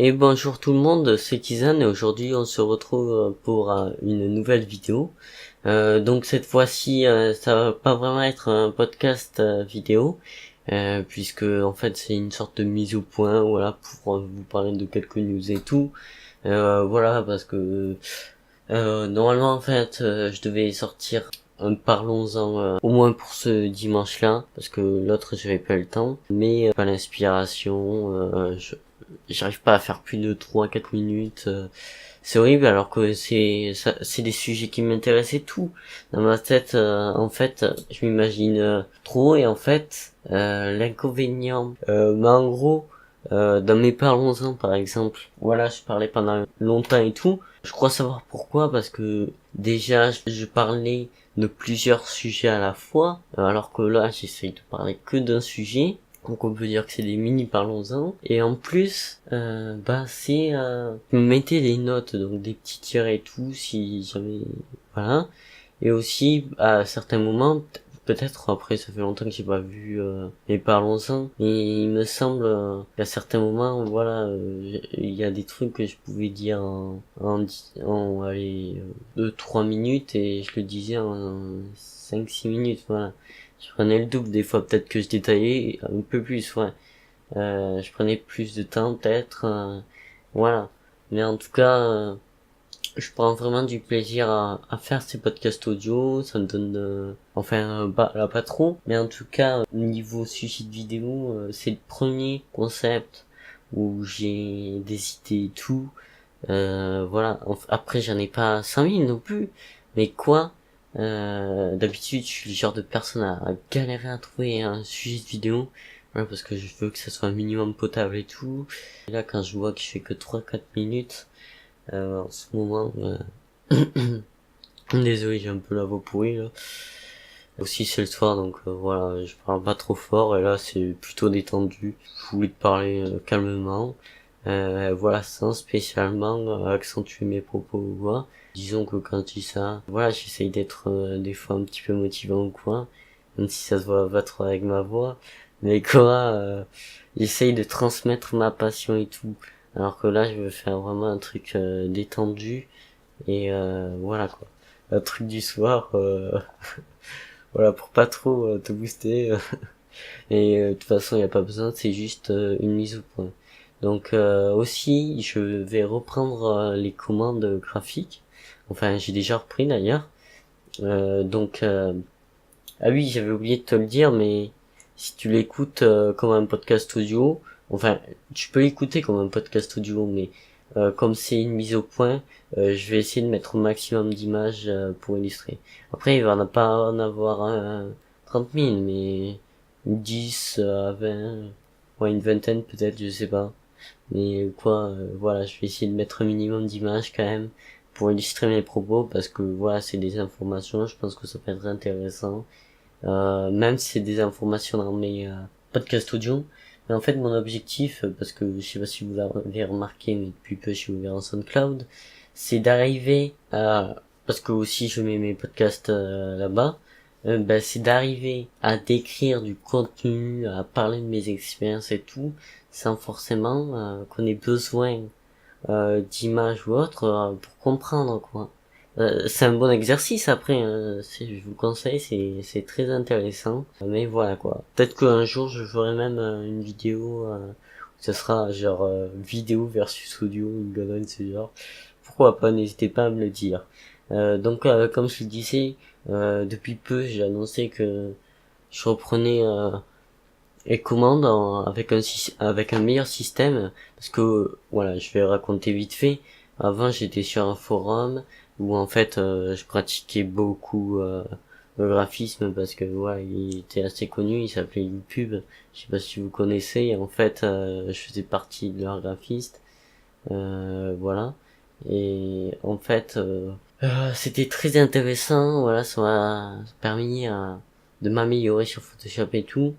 Et bonjour tout le monde, c'est Kizan et aujourd'hui on se retrouve pour une nouvelle vidéo. Donc cette fois-ci ça va pas vraiment être un podcast vidéo, puisque en fait c'est une sorte de mise au point, voilà, pour vous parler de quelques news et tout. Voilà, parce que normalement en fait je devais sortir parlons-en au moins pour ce dimanche-là, parce que l'autre j'avais pas le temps, mais pas l'inspiration, j'arrive pas à faire plus de 3-4 minutes, c'est horrible alors que c'est des sujets qui m'intéressent et tout. Dans ma tête, en fait, je m'imagine trop et en fait, l'inconvénient, mais en gros, dans mes parlons-en par exemple, voilà, je parlais pendant longtemps et tout. Je crois savoir pourquoi, parce que déjà je parlais de plusieurs sujets à la fois, alors que là j'essaye de parler que d'un sujet. Donc on peut dire que c'est des mini parlons-en. Et en plus, c'est je me mettais des notes, donc des petits tirs et tout, si jamais, voilà. Et aussi, à certains moments, peut-être après ça fait longtemps que j'ai pas vu les parlons-en, mais il me semble qu'à certains moments, voilà, il y a des trucs que je pouvais dire en allez, 2-3 minutes et je le disais en 5-6 minutes, voilà. Je prenais le double des fois, peut-être que je détaillais un peu plus, ouais. Je prenais plus de temps, peut-être, voilà. Mais en tout cas, je prends vraiment du plaisir à faire ces podcasts audio, ça me donne, là pas trop, mais en tout cas, niveau sujet de vidéo, c'est le premier concept où j'ai des idées et tout, voilà. Après, j'en ai pas 5000 non plus, mais quoi, d'habitude, je suis le genre de personne à galérer à trouver un sujet de vidéo, ouais, parce que je veux que ça soit un minimum potable et tout. Et là, quand je vois que je fais que 3-4 minutes, en ce moment, désolé, j'ai un peu la voix pourrie, là. Aussi, c'est le soir, donc voilà, je parle pas trop fort, et là, c'est plutôt détendu. Je voulais te parler calmement, voilà, sans spécialement accentuer mes propos ou quoi. Disons que quand je dis ça, voilà, j'essaye d'être des fois un petit peu motivant ou quoi, même si ça se voit pas trop avec ma voix, mais quoi, j'essaye de transmettre ma passion et tout. Alors que là, je veux faire vraiment un truc détendu, et voilà quoi. Un truc du soir, voilà, pour pas trop te booster. Et de toute façon, il n'y a pas besoin, c'est juste une mise au point. Donc aussi, je vais reprendre les commandes graphiques. Enfin, j'ai déjà repris d'ailleurs. Donc, ah oui, j'avais oublié de te le dire, mais si tu l'écoutes comme un podcast audio, enfin, tu peux l'écouter comme un podcast audio, mais comme c'est une mise au point, je vais essayer de mettre au maximum d'images pour illustrer. Après, il va pas en avoir 30 000, mais 10 à 20, ouais, une vingtaine peut-être, je sais pas. Mais quoi, voilà, je vais essayer de mettre un minimum d'images quand même pour illustrer mes propos, parce que voilà, c'est des informations, je pense que ça peut être intéressant. Même si c'est des informations dans mes podcasts audio. Mais en fait, mon objectif, parce que je sais pas si vous l'avez remarqué, mais depuis peu je suis ouvert en SoundCloud, c'est d'arriver à, parce que aussi je mets mes podcasts là-bas, c'est d'arriver à décrire du contenu, à parler de mes expériences et tout, sans forcément qu'on ait besoin d'images ou autre pour comprendre quoi. C'est un bon exercice après, je vous conseille, c'est très intéressant. Mais voilà quoi. Peut-être qu'un jour je ferai même une vidéo, où ce sera genre vidéo versus audio, une connerie de ce genre. Pourquoi pas, n'hésitez pas à me le dire. Donc comme je le disais, depuis peu j'ai annoncé que je reprenais les commandes avec un meilleur système, parce que voilà, je vais raconter vite fait. Avant, j'étais sur un forum où en fait je pratiquais beaucoup le graphisme, parce que voilà, il était assez connu, il s'appelait YouTube. Je sais pas si vous connaissez. Et en fait, je faisais partie de leurs graphistes, voilà. Et en fait, c'était très intéressant. Voilà, ça m'a permis de m'améliorer sur Photoshop et tout.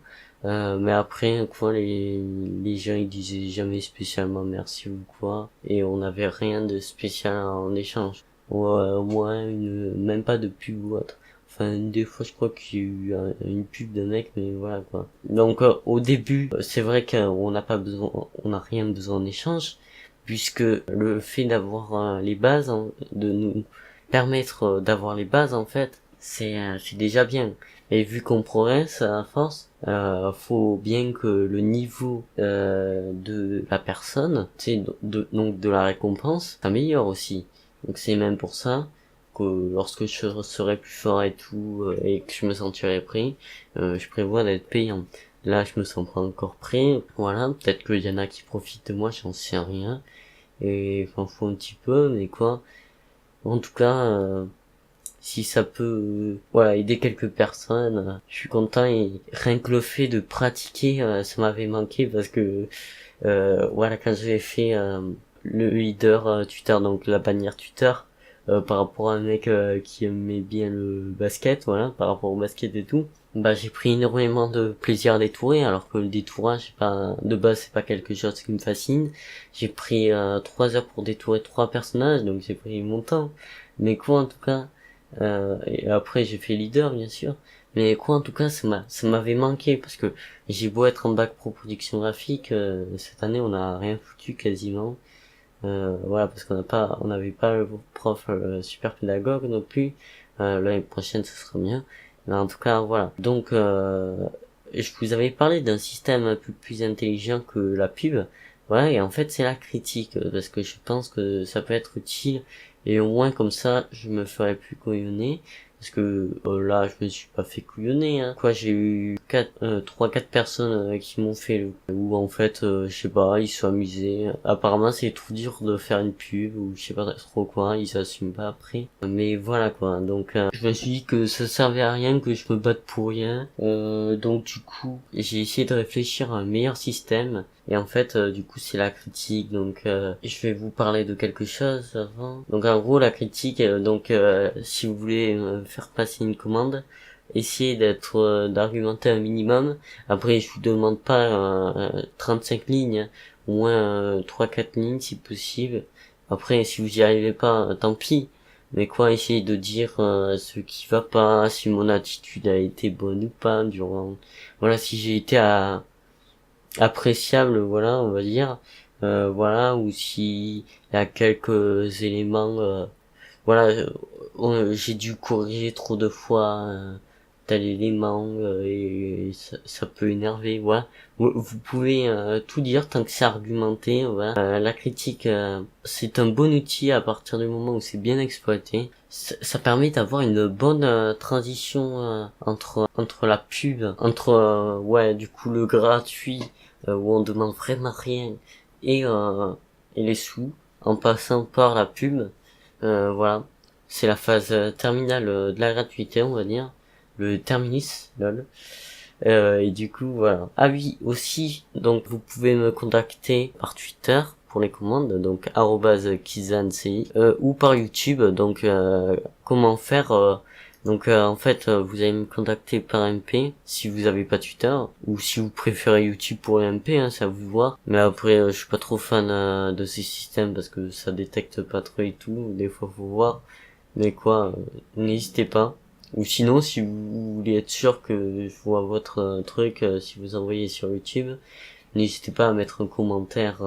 Mais après, quoi, les gens ils disaient jamais spécialement merci ou quoi, et on n'avait rien de spécial en échange. Au moins même pas de pub ou autre. Enfin, des fois, je crois qu'il y a eu une pub de mec, mais voilà quoi. Donc, au début, c'est vrai qu'on n'a pas besoin, on n'a rien besoin en échange, puisque le fait d'avoir les bases, de nous permettre d'avoir les bases en fait, c'est déjà bien. Et vu qu'on progresse à force, faut bien que le niveau de la personne, tu sais, donc de la récompense, s'améliore aussi. Donc c'est même pour ça que lorsque je serai plus fort et tout, et que je me sentirai prêt, je prévois d'être payant. Là, je me sens pas encore prêt, voilà, peut-être qu'il y en a qui profitent de moi, j'en sais rien, et j'en fous un petit peu, mais quoi, en tout cas, si ça peut, voilà, aider quelques personnes, je suis content, et rien que le fait de pratiquer, ça m'avait manqué, parce que, voilà, quand j'avais fait le leader Twitter, donc la bannière Twitter, par rapport à un mec qui aimait bien le basket, voilà, par rapport au basket et tout, bah j'ai pris énormément de plaisir à détourer, alors que le détourage, c'est pas, de base, c'est pas quelque chose qui me fascine. J'ai pris 3 heures pour détourer 3 personnages, donc j'ai pris mon temps. Mais quoi, en tout cas, et après j'ai fait leader, bien sûr. Mais quoi, en tout cas, ça m'avait manqué, parce que j'ai beau être en bac pro production graphique, cette année on a rien foutu quasiment. Voilà, parce on n'avait pas le prof super pédagogue non plus. L'année prochaine ce sera bien. Mais en tout cas, voilà. Donc, je vous avais parlé d'un système un peu plus intelligent que la pub. Voilà, et en fait c'est la critique, parce que je pense que ça peut être utile, et au moins comme ça je me ferai plus couillonner. Parce que là, je me suis pas fait couillonner, hein. Quoi, j'ai eu 3-4 personnes qui m'ont fait ou en fait, je sais pas, ils se sont amusés. Apparemment, c'est trop dur de faire une pub ou je sais pas trop quoi, ils s'assument pas après. Mais voilà quoi. Donc, je me suis dit que ça servait à rien que je me batte pour rien. Donc du coup, j'ai essayé de réfléchir à un meilleur système. Et en fait, du coup, c'est la critique. Donc, je vais vous parler de quelque chose avant. Donc, en gros, la critique, si vous voulez faire passer une commande, essayez d'argumenter un minimum. Après, je vous demande pas 35 lignes, hein. Au moins 3-4 lignes si possible. Après, si vous y arrivez pas, tant pis. Mais quoi, essayez de dire ce qui va pas, si mon attitude a été bonne ou pas durant... Voilà, si j'ai été appréciable, voilà, on va dire, voilà, ou si il y a quelques éléments, voilà, j'ai dû corriger trop de fois tel élément, et ça peut énerver, voilà. Vous pouvez tout dire tant que c'est argumenté, voilà. La critique, c'est un bon outil à partir du moment où c'est bien exploité. Ça permet d'avoir une bonne transition entre la pub, ouais, du coup le gratuit, où on demande vraiment rien, et et les sous, en passant par la pub. Voilà, c'est la phase terminale de la gratuité, on va dire, le terminus, lol. Et du coup, voilà. Ah oui, aussi, donc vous pouvez me contacter par Twitter pour les commandes, donc @kizanci, ou par YouTube, donc comment faire, en fait, vous allez me contacter par MP si vous avez pas Twitter, ou si vous préférez YouTube pour les MP, hein, c'est à vous de voir. Mais après, je suis pas trop fan de ces systèmes parce que ça détecte pas trop et tout. Des fois, faut voir. Mais quoi, n'hésitez pas. Ou sinon, si vous voulez être sûr que je vois votre truc, si vous envoyez sur YouTube, n'hésitez pas à mettre un commentaire,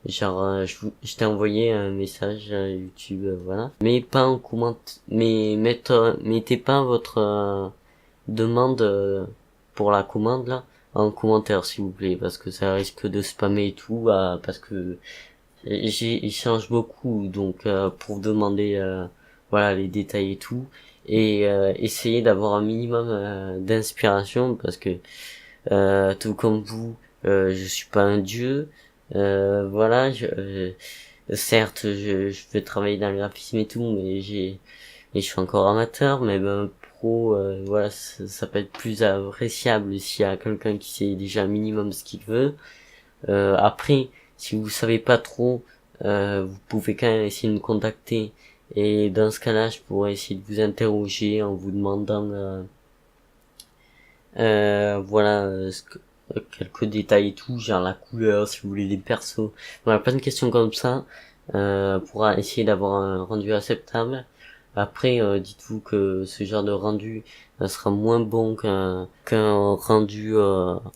je t'ai envoyé un message à YouTube, voilà. Mais pas en mettez pas votre demande pour la commande là en commentaire s'il vous plaît, parce que ça risque de spammer et tout, parce que j'échange beaucoup, donc pour demander voilà les détails et tout, et essayer d'avoir un minimum d'inspiration, parce que tout comme vous, je suis pas un dieu, voilà, certes je vais travailler dans le graphisme et tout, mais je suis encore amateur, mais ben pro, voilà, ça peut être plus appréciable s'il y a quelqu'un qui sait déjà un minimum ce qu'il veut. Après, si vous savez pas trop, vous pouvez quand même essayer de me contacter, et dans ce cas-là, je pourrais essayer de vous interroger en vous demandant voilà, quelques détails et tout, genre la couleur, si vous voulez les persos, voilà, plein de questions comme ça, pour essayer d'avoir un rendu acceptable. Après, dites-vous que ce genre de rendu sera moins bon qu'un rendu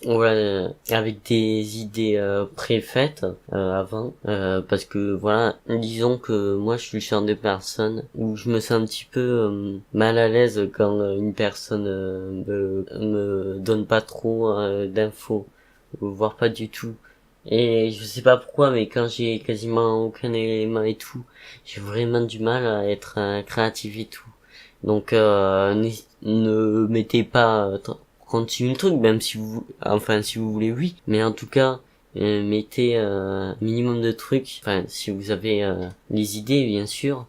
voilà, avec des idées préfaites avant, parce que voilà, disons que moi je suis le genre de personne où je me sens un petit peu mal à l'aise quand une personne me donne pas trop d'infos, voire pas du tout. Et je sais pas pourquoi, mais quand j'ai quasiment aucun élément et tout, j'ai vraiment du mal à être créatif et tout. Donc ne mettez pas 36 000 trucs, même si vous, enfin si vous voulez, oui. Mais en tout cas, mettez minimum de trucs. Enfin, si vous avez les idées, bien sûr,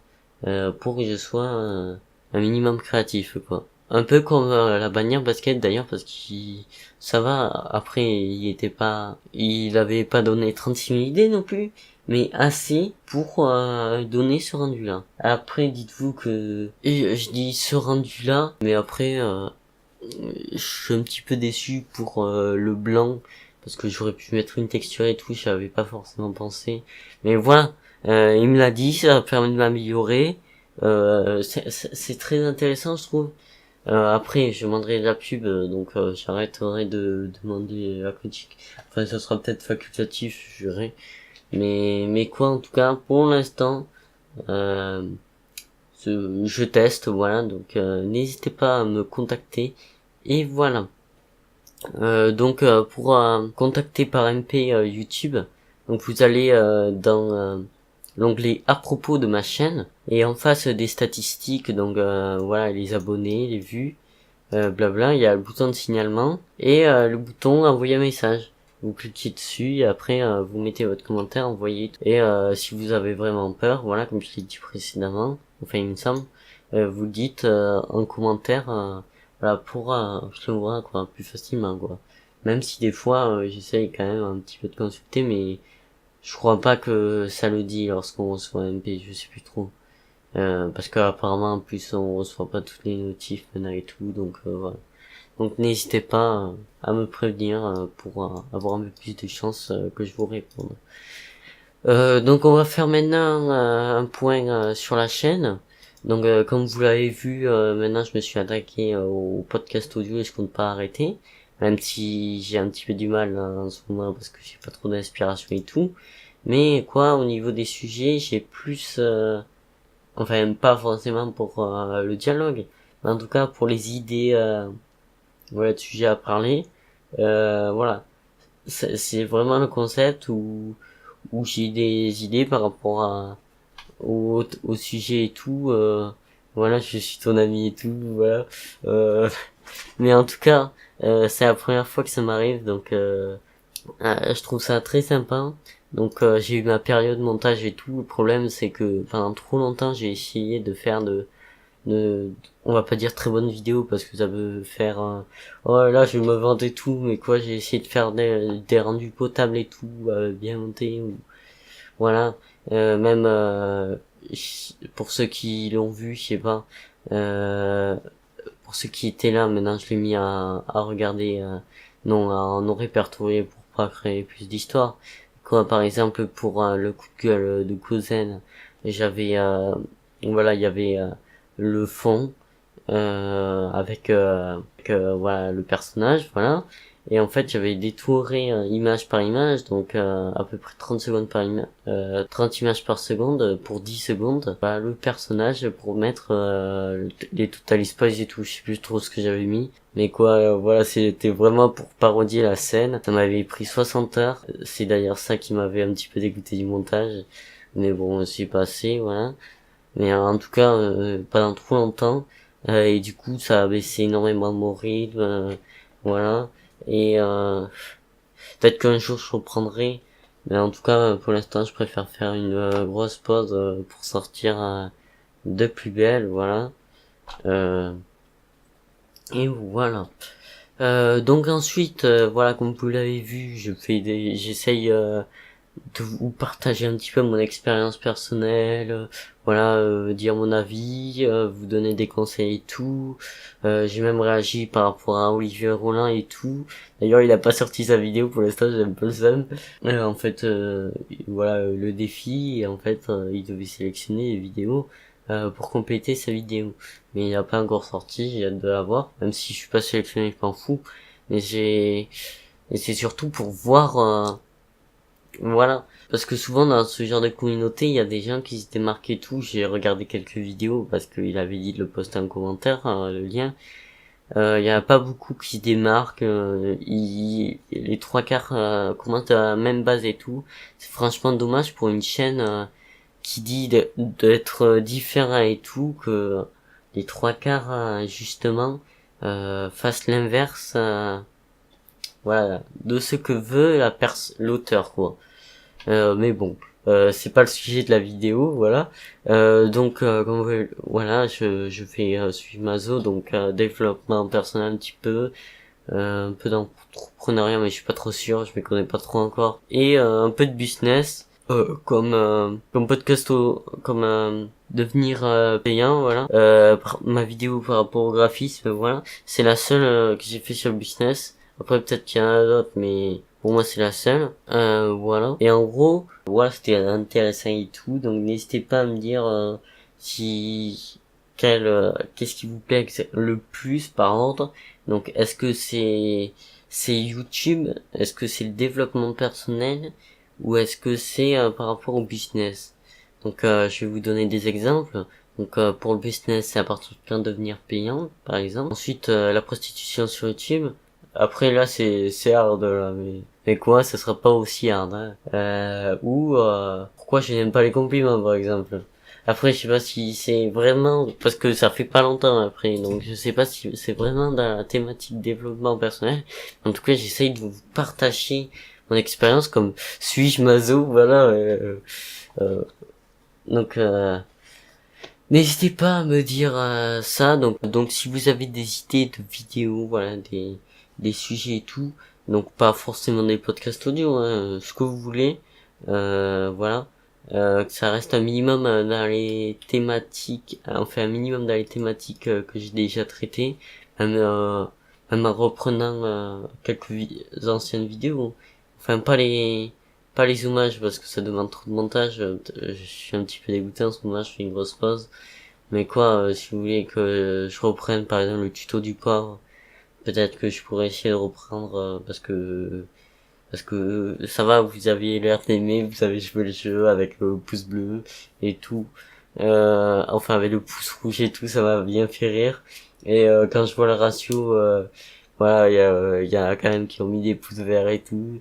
pour que je sois un minimum créatif, quoi. Un peu comme la bannière basket d'ailleurs, parce qu'il ça va. Après, il avait pas donné 36 000 idées non plus, mais assez pour donner ce rendu-là. Après, dites-vous que et je dis ce rendu-là, mais après, je suis un petit peu déçu pour le blanc, parce que j'aurais pu mettre une texture et tout, j'avais pas forcément pensé. Mais voilà, il me l'a dit, ça permet de m'améliorer. C'est très intéressant, je trouve. Après, je demanderai de la pub, donc j'arrêterai de demander la critique. Enfin, ça sera peut-être facultatif, je dirais. Mais quoi, en tout cas, pour l'instant, euh, je teste, voilà. Donc, n'hésitez pas à me contacter. Et voilà. Donc, pour contacter par MP YouTube, donc vous allez dans l'onglet à propos de ma chaîne et en face des statistiques, donc voilà, les abonnés, les vues, blabla, il y a le bouton de signalement et le bouton envoyer un message. Vous cliquez dessus et après vous mettez votre commentaire, envoyez. Et si vous avez vraiment peur, voilà, comme je l'ai dit précédemment, enfin il me semble, vous le dites en commentaire, voilà, pour je le vois quoi, plus facilement quoi. Même si des fois j'essaye quand même un petit peu de consulter, mais je crois pas que ça le dit lorsqu'on reçoit un MP, je sais plus trop. Parce que apparemment en plus on reçoit pas toutes les notifs maintenant et tout, donc voilà. Donc n'hésitez pas à me prévenir pour avoir un peu plus de chance que je vous réponde. Donc on va faire maintenant un point sur la chaîne. Donc comme vous l'avez vu, maintenant je me suis attaqué au podcast audio et je compte pas arrêter. Même si j'ai un petit peu du mal en ce moment parce que j'ai pas trop d'inspiration et tout. Mais quoi, au niveau des sujets, j'ai plus enfin pas forcément pour le dialogue, mais en tout cas pour les idées voilà de sujets à parler, voilà, c'est vraiment le concept où j'ai des idées par rapport au sujet et tout, voilà, je suis ton ami et tout, voilà, mais en tout cas c'est la première fois que ça m'arrive, donc je trouve ça très sympa. Donc j'ai eu ma période montage et tout. Le problème c'est que pendant trop longtemps j'ai essayé de faire de on va pas dire très bonnes vidéos parce que ça veut faire oh là je me vante et tout, mais quoi, j'ai essayé de faire des rendus potables et tout, bien montés ou voilà, même pour ceux qui l'ont vu, je sais pas, euh, pour ceux qui étaient là, maintenant je l'ai mis à regarder, non, à non répertorier pour pas créer plus d'histoires. Quoi, par exemple, pour le coup de gueule de Cousin, j'avais, voilà, il y avait le fond, avec, voilà, le personnage, voilà. Et en fait, j'avais détouré image par image, donc à peu près 30 secondes par image, 30 images par seconde pour 10 secondes. Voilà, le personnage pour mettre les total spoils et tout, je sais plus trop ce que j'avais mis. Mais quoi, voilà, c'était vraiment pour parodier la scène. Ça m'avait pris 60 heures. C'est d'ailleurs ça qui m'avait un petit peu dégoûté du montage. Mais bon, c'est passé, voilà. Mais en tout cas, pendant trop longtemps. Et du coup, ça a baissé énormément mon rythme, voilà. Et peut-être qu'un jour je reprendrai, mais en tout cas pour l'instant je préfère faire une grosse pause pour sortir de plus belle, voilà. Euh, et voilà. Donc ensuite, voilà, comme vous l'avez vu, j'essaye de vous partager un petit peu mon expérience personnelle, voilà, dire mon avis, vous donner des conseils et tout. J'ai même réagi par rapport à Olivier Rollin et tout. D'ailleurs, il a pas sorti sa vidéo pour l'instant, j'ai un peu le seum. En fait, voilà, le défi, et en fait, il devait sélectionner les vidéos. pour compléter sa vidéo. Mais il n'a pas encore sorti, j'ai hâte de l'avoir, même si je suis pas sélectionné, je m'en fous. Mais et c'est surtout pour voir, voilà. Parce que souvent dans ce genre de communauté, il y a des gens qui se démarquent et tout. J'ai regardé quelques vidéos parce qu'il avait dit de le poster en commentaire, le lien. Il y a pas beaucoup qui se démarquent. Les trois quarts commentent à la même base et tout. C'est franchement dommage pour une chaîne qui dit d'être différent et tout, que les trois quarts justement fassent l'inverse. Voilà, de ce que veut l'auteur, quoi. Mais bon, c'est pas le sujet de la vidéo, voilà. Donc, voilà, je fais suivre Mazo, donc développement personnel un petit peu, un peu d'entrepreneuriat, mais je suis pas trop sûr, je me connais pas trop encore, et un peu de business, comme podcast, comme devenir payant, voilà. Ma vidéo par rapport au graphisme, voilà, c'est la seule que j'ai fait sur le business. Après peut-être qu'il y en a d'autres, mais pour moi c'est la seule. Voilà. Et en gros, voilà, c'était intéressant et tout, donc n'hésitez pas à me dire si qu'est-ce qui vous plaît le plus par ordre. Donc est-ce que c'est YouTube, est-ce que c'est le développement personnel, ou est-ce que c'est par rapport au business? Donc je vais vous donner des exemples. Donc pour le business, c'est à partir de devenir payant, par exemple. Ensuite la prostitution sur YouTube. Après là c'est hard là, mais quoi, ça sera pas aussi hard, hein. Ou pourquoi je n'aime pas les compliments, par exemple. Après je sais pas si c'est vraiment, parce que ça fait pas longtemps après, donc je sais pas si c'est vraiment dans la thématique développement personnel. En tout cas, j'essaye de vous partager mon expérience comme suis-je maso, voilà. Euh, donc n'hésitez pas à me dire ça. Donc si vous avez des idées de vidéos, voilà, des sujets et tout, donc pas forcément des podcasts audio, hein, ce que vous voulez, voilà, que ça reste un minimum dans les thématiques, enfin un minimum dans les thématiques que j'ai déjà traitées, même même en reprenant quelques anciennes vidéos, enfin pas les zoomages parce que ça demande trop de montage. Je suis un petit peu dégoûté en ce moment, je fais une grosse pause. Mais quoi, si vous voulez que je reprenne par exemple le tuto du porc, peut-être que je pourrais essayer de reprendre parce que ça va, vous aviez l'air d'aimer, vous avez joué le jeu avec le pouce bleu et tout. Enfin avec le pouce rouge et tout, ça m'a bien fait rire. Et quand je vois le ratio, voilà, il y a quand même qui ont mis des pouces verts et tout.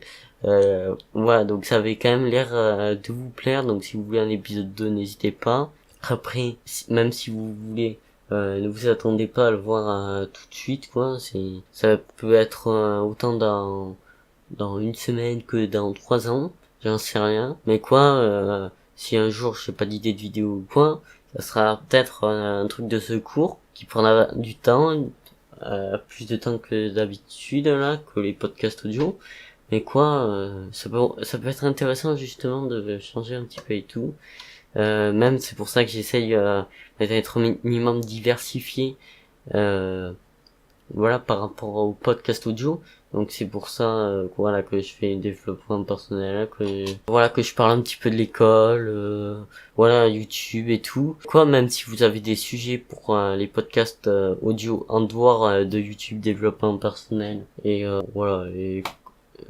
Voilà, donc ça avait quand même l'air de vous plaire. Donc si vous voulez un épisode 2, n'hésitez pas. Après, même si vous voulez, ne vous attendez pas à le voir tout de suite, quoi. Ça peut être autant dans une semaine que dans 3 ans, j'en sais rien. Mais quoi, si un jour je n'ai pas d'idée de vidéo ou quoi, ça sera peut-être un truc de secours qui prendra du temps, plus de temps que d'habitude là, que les podcasts audio. Mais quoi, ça peut être intéressant justement de changer un petit peu et tout. Même c'est pour ça que j'essaye d'être au minimum diversifié. Voilà, par rapport au podcast audio. Donc c'est pour ça voilà, que je fais développement personnel, voilà, que je parle un petit peu de l'école, voilà, YouTube et tout. Quoi, même si vous avez des sujets pour les podcasts audio en dehors de YouTube, développement personnel et voilà, et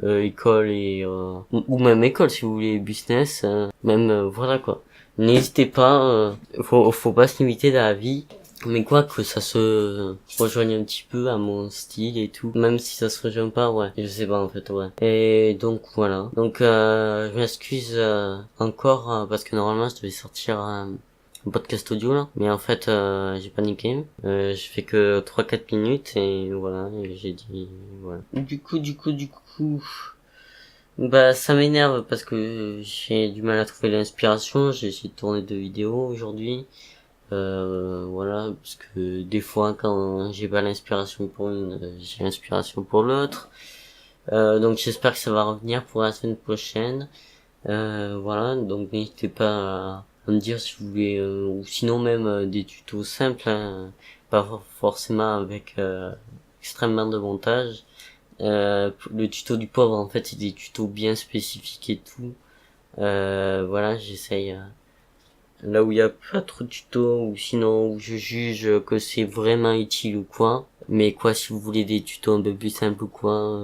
école et ou même école si vous voulez, business, même voilà quoi. N'hésitez pas, faut pas se limiter dans la vie. Mais quoi que ça se rejoigne un petit peu à mon style et tout, même si ça se rejoint pas, ouais, je sais pas en fait, ouais. Et donc voilà. Donc je m'excuse encore parce que normalement je devais sortir un podcast audio là, mais en fait j'ai paniqué. Je fais que 3-4 minutes et voilà, et j'ai dit voilà. Du coup, bah ça m'énerve parce que j'ai du mal à trouver l'inspiration. J'ai essayé de tourner 2 vidéos aujourd'hui. Voilà, parce que des fois quand j'ai pas l'inspiration pour une, j'ai l'inspiration pour l'autre. Donc j'espère que ça va revenir pour la semaine prochaine. Voilà, donc n'hésitez pas à me dire si vous voulez, ou sinon même des tutos simples, hein, pas forcément avec extrêmement de montage. Le tuto du pauvre en fait c'est des tutos bien spécifiques et tout. Voilà, j'essaye là où il y a pas trop de tutos, ou sinon où je juge que c'est vraiment utile ou quoi. Mais quoi, si vous voulez des tutos un peu plus simples ou quoi,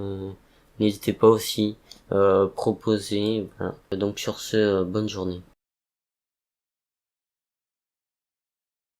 n'hésitez pas aussi, proposer, voilà. Donc sur ce, bonne journée.